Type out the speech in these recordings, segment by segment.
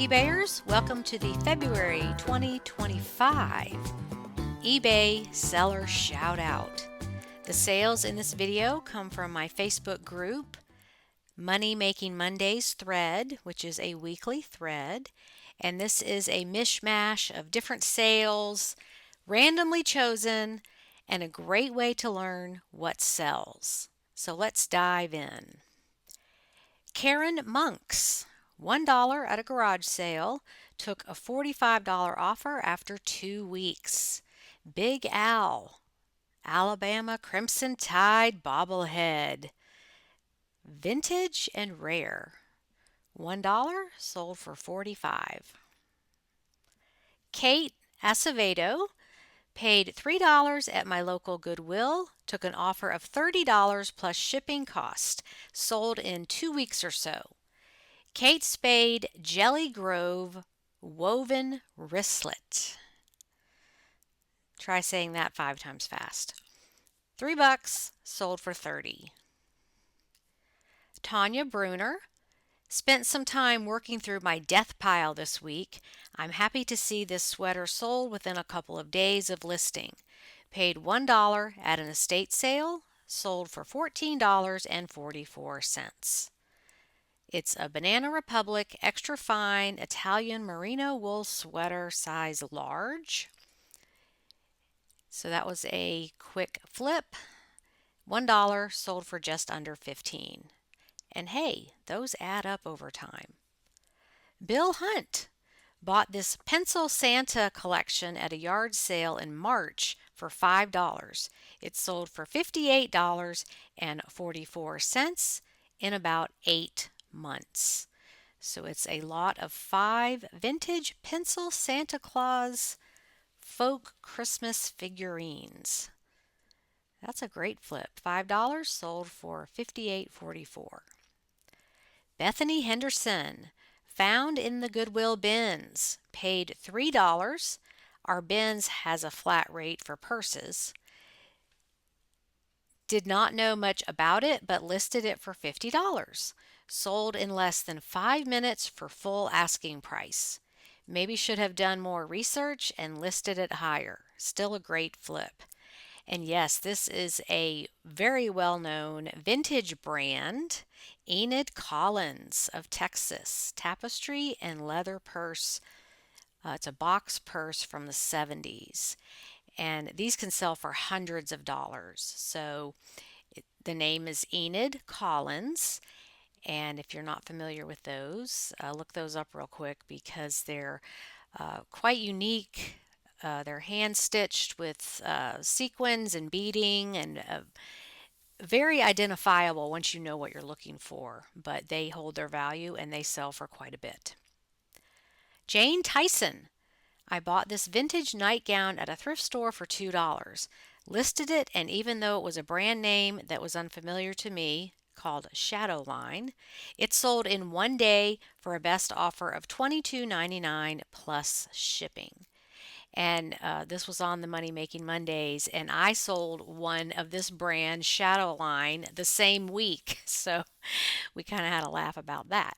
eBayers, welcome to the February 2025 eBay Seller Shout Out. The sales in this video come from my Facebook group, Money Making Mondays thread, which is a weekly thread, and this is a mishmash of different sales, randomly chosen, and a great way to learn what sells. So let's dive in. Karen Monks, $1 at a garage sale, took a $45 offer after 2 weeks. Big Al, Alabama Crimson Tide bobblehead, vintage and rare, $1 sold for $45. Kate Acevedo paid $3 at my local Goodwill, took an offer of $30 plus shipping cost, sold in 2 weeks or so. Kate Spade Jelly Grove woven wristlet. Try saying that 5 times fast. $3, sold for $30. Tanya Bruner, spent some time working through my death pile this week. I'm happy to see this sweater sold within a couple of days of listing. Paid $1 at an estate sale, sold for $14.44. It's a Banana Republic extra fine Italian merino wool sweater size large. So that was a quick flip. $1 sold for just under $15. And hey, those add up over time. Bill Hunt bought this Pencil Santa collection at a yard sale in March for $5. It sold for $58.44 in about 8 months. So it's a lot of 5 vintage Pencil Santa Claus folk Christmas figurines. That's a great flip. $5 sold for $58.44. Bethany Henderson, found in the Goodwill bins, paid $3. Our bins has a flat rate for purses. Did not know much about it, but listed it for $50. Sold in less than 5 minutes for full asking price. Maybe should have done more research and listed it higher. Still a great flip. And yes, this is a very well-known vintage brand, Enid Collins of Texas, tapestry and leather purse. It's a box purse from the 70s. And these can sell for hundreds of dollars. So the name is Enid Collins. And if you're not familiar with those, look those up real quick because they're quite unique. They're hand stitched with sequins and beading and very identifiable once you know what you're looking for. But they hold their value and they sell for quite a bit. Jane Tyson. I bought this vintage nightgown at a thrift store for $2. Listed it, and even though it was a brand name that was unfamiliar to me, called Shadowline, it sold in 1 day for a best offer of $22.99 plus shipping. And this was on the Money Making Mondays, and I sold one of this brand, Shadowline, the same week. So we kind of had a laugh about that.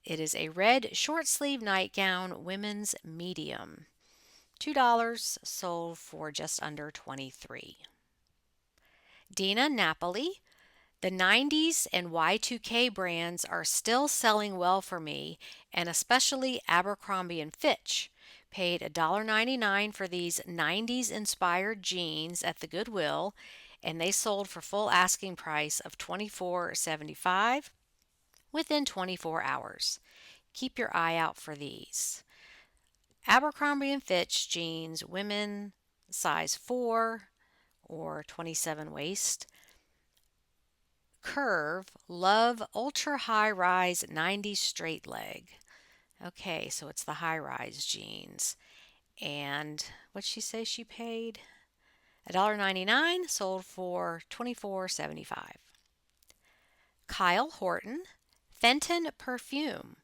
It is a red short sleeve nightgown, women's medium. $2, sold for just under $23. Dina Napoli. The 90s and Y2K brands are still selling well for me, and especially Abercrombie & Fitch. Paid $1.99 for these 90s inspired jeans at the Goodwill, and they sold for full asking price of $24.75 within 24 hours. Keep your eye out for these. Abercrombie & Fitch jeans, women, size 4 or 27 waist. Curve Love Ultra High Rise 90 straight leg. Okay, so it's the high rise jeans. And what'd she say she paid? $1.99, sold for $24.75. Kyle Horton, Fenton perfume.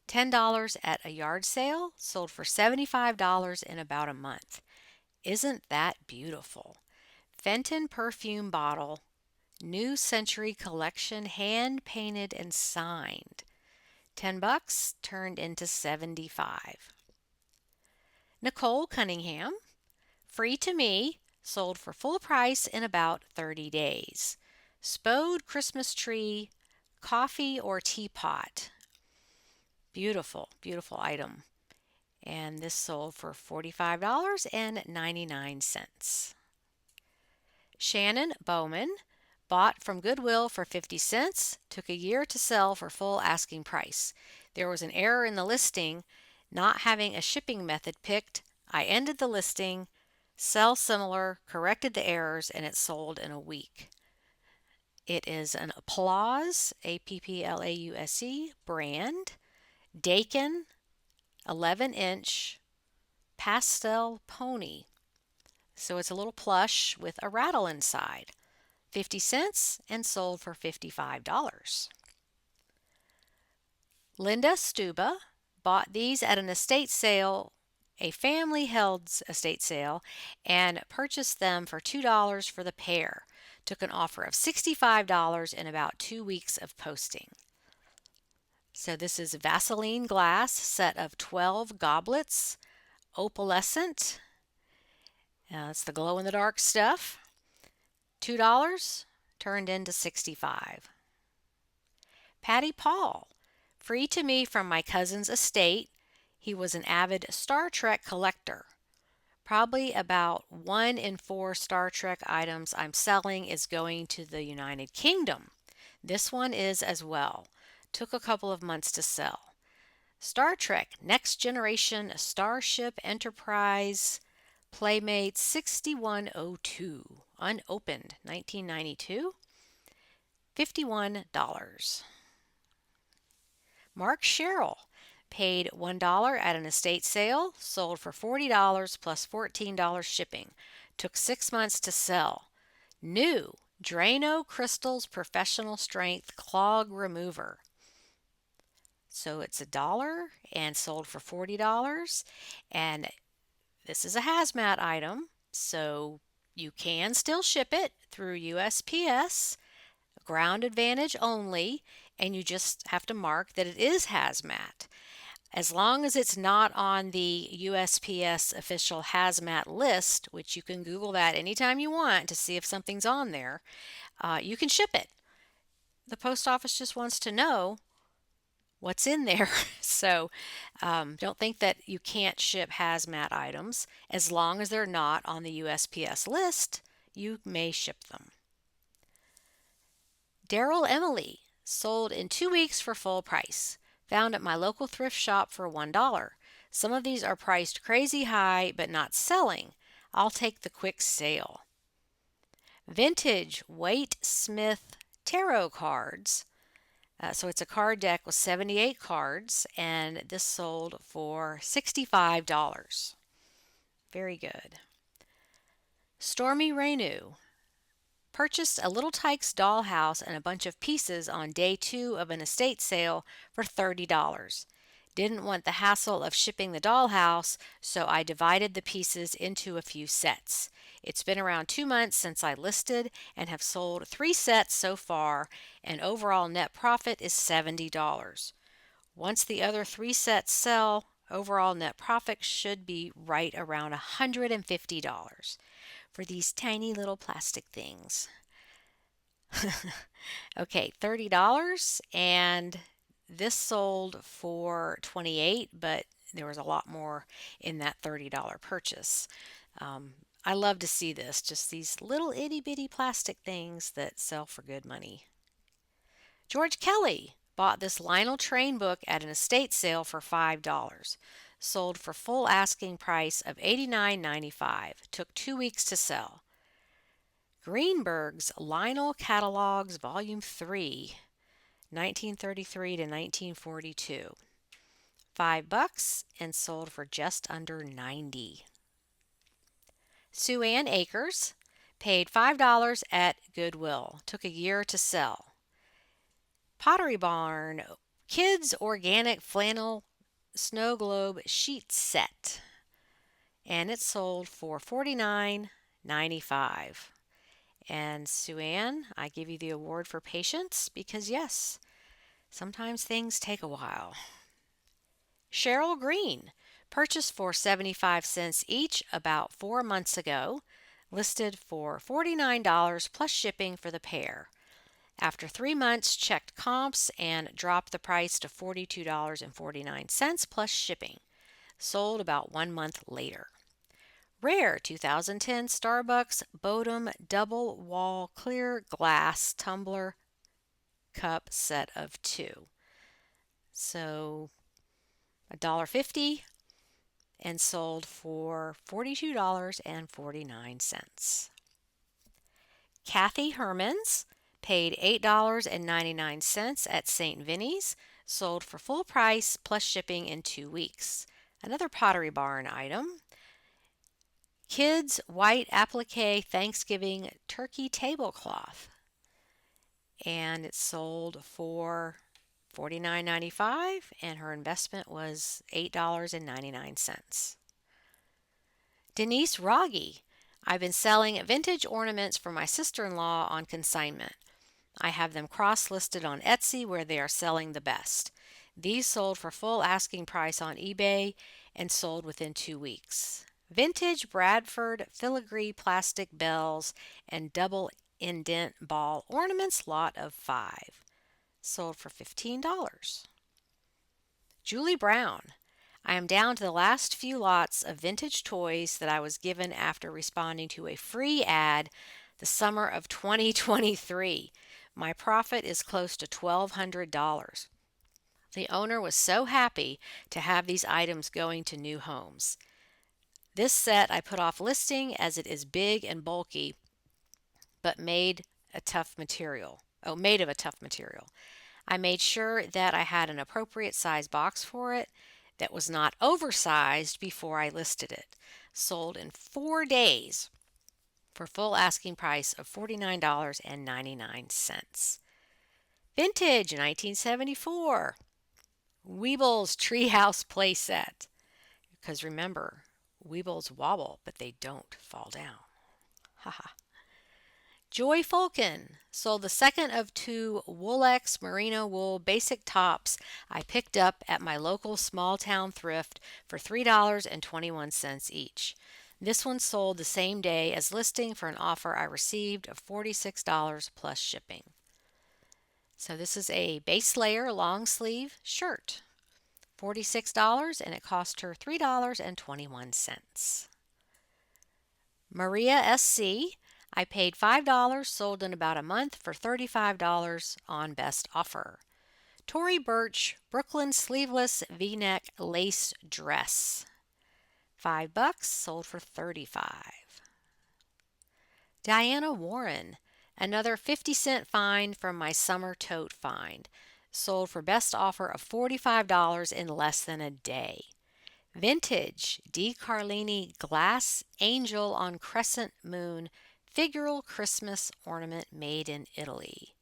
$10 at a yard sale, sold for $75 in about a month. Isn't that beautiful? Fenton perfume bottle, New Century Collection, hand painted and signed. $10 turned into 75. Nicole Cunningham, free to me, sold for full price in about 30 days. Spode Christmas tree, coffee or teapot. Beautiful, beautiful item. And this sold for $45.99. Shannon Bowman, bought from Goodwill for 50 cents, took a year to sell for full asking price. There was an error in the listing, not having a shipping method picked. I ended the listing, sell similar, corrected the errors, and it sold in a week. It is an Applause, Applause brand, Dakin 11-inch pastel pony. So it's a little plush with a rattle inside. 50 cents and sold for $55. Linda Stuba bought these at an estate sale, a family held estate sale, and purchased them for $2 for the pair. Took an offer of $65 in about 2 weeks of posting. So this is Vaseline glass, set of 12 goblets, opalescent. It's the glow-in-the-dark stuff. $2 turned into 65. Patty Paul, free to me from my cousin's estate. He was an avid Star Trek collector. Probably about 1 in 4 Star Trek items I'm selling is going to the United Kingdom. This one is as well. Took a couple of months to sell. Star Trek Next Generation Starship Enterprise Playmate 6102, unopened, 1992, $51. Mark Sherrill paid $1 at an estate sale, sold for $40 plus $14 shipping. Took 6 months to sell. New Drano Crystals Professional Strength Clog Remover. So it's $1 and sold for $40. And this is a hazmat item, so you can still ship it through USPS, ground advantage only, and you just have to mark that it is hazmat. As long as it's not on the USPS official hazmat list, which you can Google that anytime you want to see if something's on there, you can ship it. The post office just wants to know what's in there. So don't think that you can't ship hazmat items. As long as they're not on the USPS list, you may ship them. Daryl Emily, sold in 2 weeks for full price. Found at my local thrift shop for $1. Some of these are priced crazy high but not selling. I'll take the quick sale. Vintage Waite Smith tarot cards. So it's a card deck with 78 cards, and this sold for $65. Very good. Stormy Renu purchased a Little Tikes dollhouse and a bunch of pieces on day 2 of an estate sale for $30. Didn't want the hassle of shipping the dollhouse, so I divided the pieces into a few sets. It's been around 2 months since I listed and have sold 3 sets so far, and overall net profit is $70. Once the other 3 sets sell, overall net profit should be right around $150 for these tiny little plastic things. Okay, $30, and this sold for $28, but there was a lot more in that $30 purchase. I love to see this, just these little itty bitty plastic things that sell for good money. George Kelly bought this Lionel Train book at an estate sale for $5. Sold for full asking price of $89.95. Took 2 weeks to sell. Greenberg's Lionel Catalogs Volume 3, 1933 to 1942. $5 and sold for just under $90. Suzanne Akers paid $5 at Goodwill. Took a year to sell. Pottery Barn Kids Organic Flannel Snow Globe Sheet Set. And it sold for $49.95. And Suzanne, I give you the award for patience because yes, Sometimes things take a while. Cheryl Green, purchased for 75 cents each about 4 months ago, listed for $49 plus shipping for the pair. After 3 months, checked comps and dropped the price to $42.49 plus shipping. Sold about 1 month later. Rare 2010 Starbucks Bodum double wall clear glass tumbler cup set of 2. So $1.50 and sold for $42.49. Kathy Hermans paid $8.99 at St. Vinny's, sold for full price plus shipping in 2 weeks. Another Pottery Barn item. Kids white applique Thanksgiving turkey tablecloth. And it sold for $49.95 and her investment was $8.99. Denise Rogge. I've been selling vintage ornaments for my sister-in-law on consignment. I have them cross-listed on Etsy where they are selling the best. These sold for full asking price on eBay and sold within 2 weeks. Vintage Bradford filigree plastic bells and double indent ball ornaments, lot of 5. Sold for $15. Julie Brown. I am down to the last few lots of vintage toys that I was given after responding to a free ad the summer of 2023. My profit is close to $1,200. The owner was so happy to have these items going to new homes. This set I put off listing as it is big and bulky, but made of a tough material. I made sure that I had an appropriate size box for it that was not oversized before I listed it. Sold in 4 days for full asking price of $49.99. Vintage 1974 Weebles Treehouse Playset. Because remember, Weebles wobble, but they don't fall down. Haha. Joy Fulkin sold the second of 2 Woolex merino wool basic tops I picked up at my local small town thrift for $3.21 each. This one sold the same day as listing for an offer I received of $46 plus shipping. So this is a base layer long sleeve shirt. $46 and it cost her $3.21. Maria SC. I paid $5, sold in about a month for $35 on best offer. Tory Burch Brooklyn sleeveless V-neck lace dress. $5, sold for $35. Diana Warren, another 50-cent find from my summer tote find. Sold for best offer of $45 in less than a day. Vintage D. Carlini glass angel on crescent moon figural Christmas ornament made in Italy.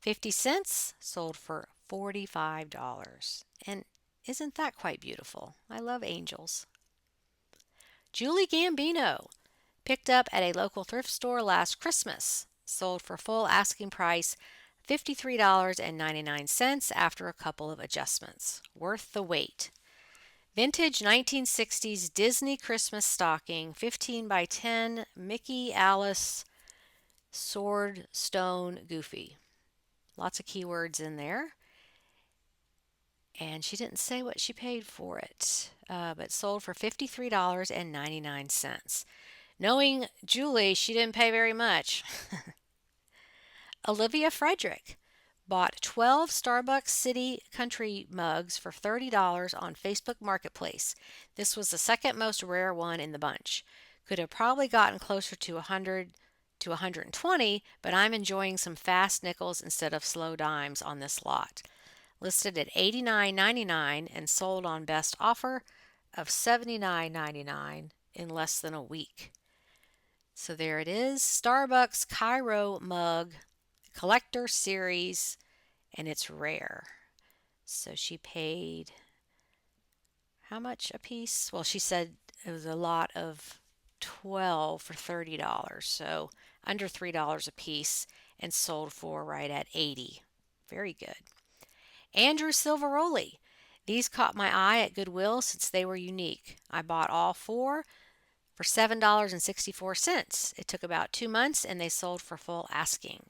50 cents, sold for $45. And isn't that quite beautiful? I love angels. Julie Gambino, picked up at a local thrift store last Christmas. Sold for full asking price $53.99 after a couple of adjustments. Worth the wait. Vintage 1960s Disney Christmas stocking, 15 by 10, Mickey, Alice, Sword, Stone, Goofy. Lots of keywords in there. And she didn't say what she paid for it, but sold for $53.99. Knowing Julie, she didn't pay very much. Olivia Frederick bought 12 Starbucks City Country mugs for $30 on Facebook Marketplace. This was the second most rare one in the bunch. Could have probably gotten closer to 100 to 120, but I'm enjoying some fast nickels instead of slow dimes on this lot. Listed at $89.99 and sold on best offer of $79.99 in less than a week. So there it is, Starbucks Cairo mug, collector series, and it's rare. So she paid how much a piece? Well, she said it was a lot of 12 for $30, so under $3 a piece, and sold for right at $80. Very good. Andrew Silveroli. These caught my eye at Goodwill since they were unique. I bought all four for $7.64. It took about 2 months and they sold for full asking.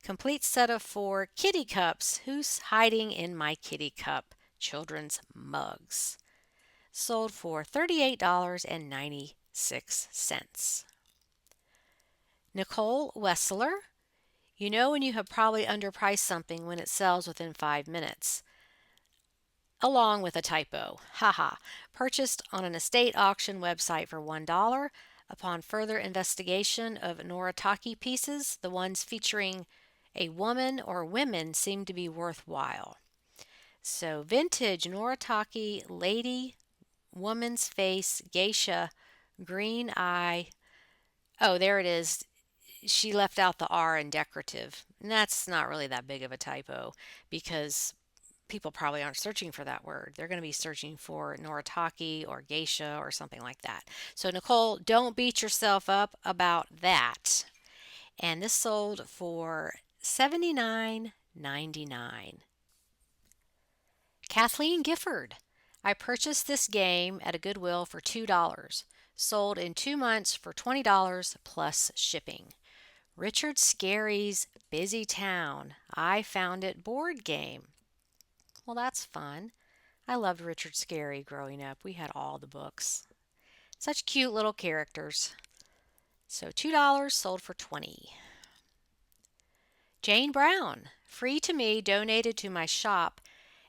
Complete set of four kitty cups. Who's hiding in my kitty cup? Children's mugs. Sold for $38.96. Nicole Wessler. You know when you have probably underpriced something when it sells within 5 minutes. Along with a typo. Haha. Purchased on an estate auction website for $1. Upon further investigation of Noritake pieces, the ones featuring a woman or women seem to be worthwhile. So vintage Noritake lady, woman's face, geisha, green eye. Oh, there it is. She left out the R in decorative. And that's not really that big of a typo because people probably aren't searching for that word. They're going to be searching for Noritake or geisha or something like that. So Nicole, don't beat yourself up about that. And this sold for $79.99. Kathleen Gifford. I purchased this game at a Goodwill for $2. Sold in 2 months for $20 plus shipping. Richard Scarry's Busy Town. I found it board game. Well, that's fun. I loved Richard Scarry growing up. We had all the books. Such cute little characters. So $2 sold for $20. Jane Brown. Free to me, donated to my shop.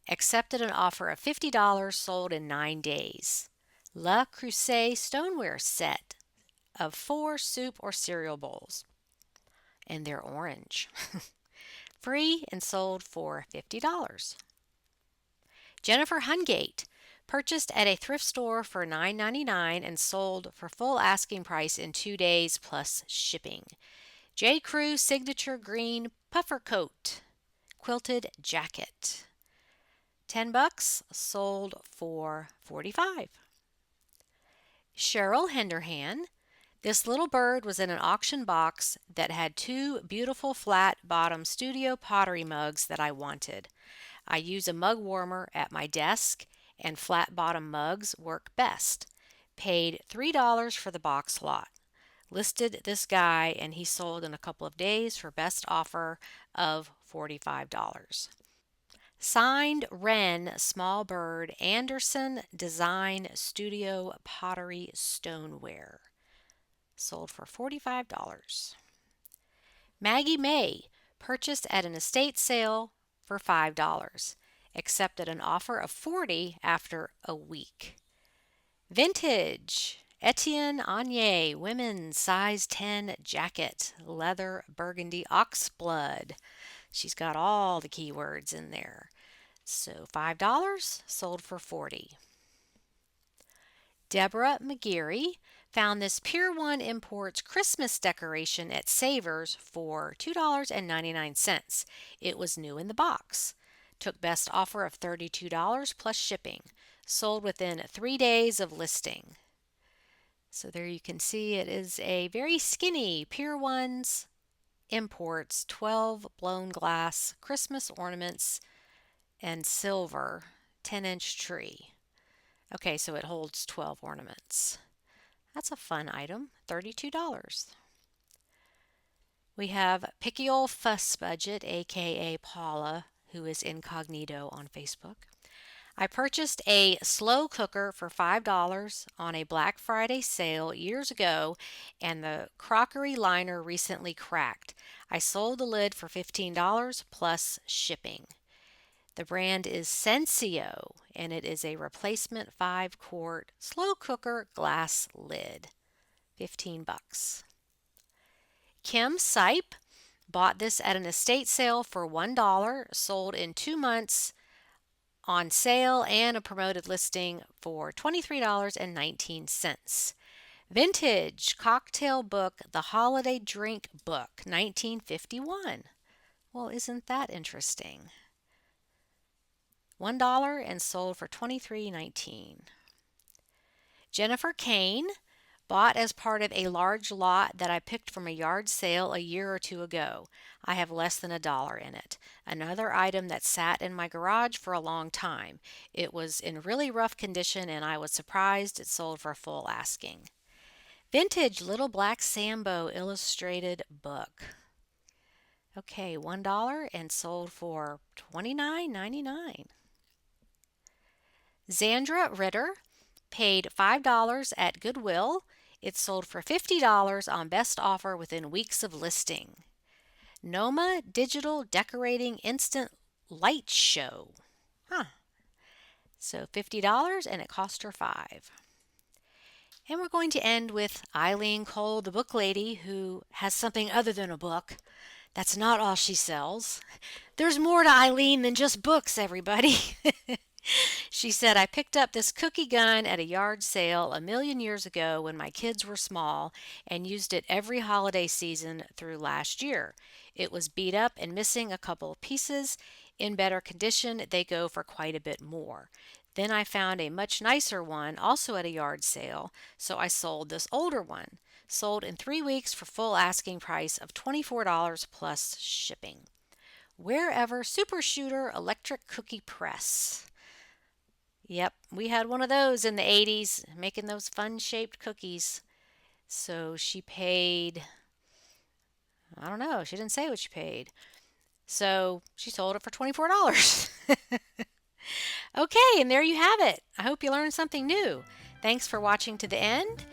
Accepted an offer of $50, sold in 9 days. Le Creuset stoneware set of 4 soup or cereal bowls. And they're orange. Free and sold for $50. Jennifer Hungate. Purchased at a thrift store for $9.99 and sold for full asking price in 2 days plus shipping. J. Crew signature green puffer coat. Quilted jacket. $10, sold for $45. Cheryl Henderhan. This little bird was in an auction box that had 2 beautiful flat bottom studio pottery mugs that I wanted. I use a mug warmer at my desk and flat bottom mugs work best. Paid $3 for the box lot. Listed this guy and he sold in a couple of days for best offer of $45. Signed Wren Small Bird Anderson Design Studio Pottery Stoneware. Sold for $45. Maggie May. Purchased at an estate sale for $5. Accepted an offer of $40 after a week. Vintage. Etienne Anier women's size 10 jacket, leather burgundy oxblood. She's got all the keywords in there. So $5, sold for $40. Deborah McGeary found this Pier 1 Imports Christmas decoration at Savers for $2.99. It was new in the box. Took best offer of $32 plus shipping. Sold within 3 days of listing. So there you can see it is a very skinny Pier 1's Imports 12 blown glass Christmas ornaments and silver 10-inch tree. Okay, so it holds 12 ornaments. That's a fun item, $32. We have Picky Ol' Fuss Budget, aka Paula, who is incognito on Facebook. I purchased a slow cooker for $5 on a Black Friday sale years ago, and the crockery liner recently cracked. I sold the lid for $15 plus shipping. The brand is Sensio, and it is a replacement 5-quart slow cooker glass lid. $15. Kim Sipe bought this at an estate sale for $1, sold in 2 months on sale and a promoted listing for $23.19. Vintage cocktail book, The Holiday Drink Book, 1951. Well, isn't that interesting? $1 and sold for $23.19. Jennifer Kane Bought as part of a large lot that I picked from a yard sale a year or two ago. I have less than $1 in it. Another item that sat in my garage for a long time. It was in really rough condition and I was surprised it sold for full asking. Vintage Little Black Sambo illustrated book. Okay, $1 and sold for $29.99. Zandra Ritter paid $5 at Goodwill. It sold for $50 on best offer within weeks of listing. Noma Digital Decorating Instant Light Show. So $50 and it cost her $5. And we're going to end with Eileen Cole, the book lady, who has something other than a book. That's not all she sells. There's more to Eileen than just books, everybody. She said, I picked up this cookie gun at a yard sale a million years ago when my kids were small and used it every holiday season through last year. It was beat up and missing a couple of pieces. In better condition, they go for quite a bit more. Then I found a much nicer one also at a yard sale, so I sold this older one. Sold in 3 weeks for full asking price of $24 plus shipping. Wherever Super Shooter Electric Cookie Press. Yep, we had one of those in the 80s, making those fun-shaped cookies. So she paid, I don't know, she didn't say what she paid. So she sold it for $24. Okay, and there you have it. I hope you learned something new. Thanks for watching to the end.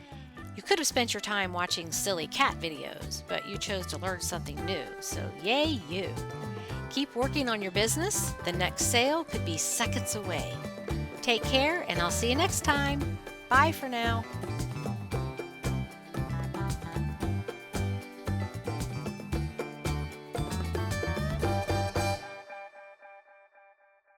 You could have spent your time watching silly cat videos, but you chose to learn something new, so yay you. Keep working on your business. The next sale could be seconds away. Take care, and I'll see you next time. Bye for now.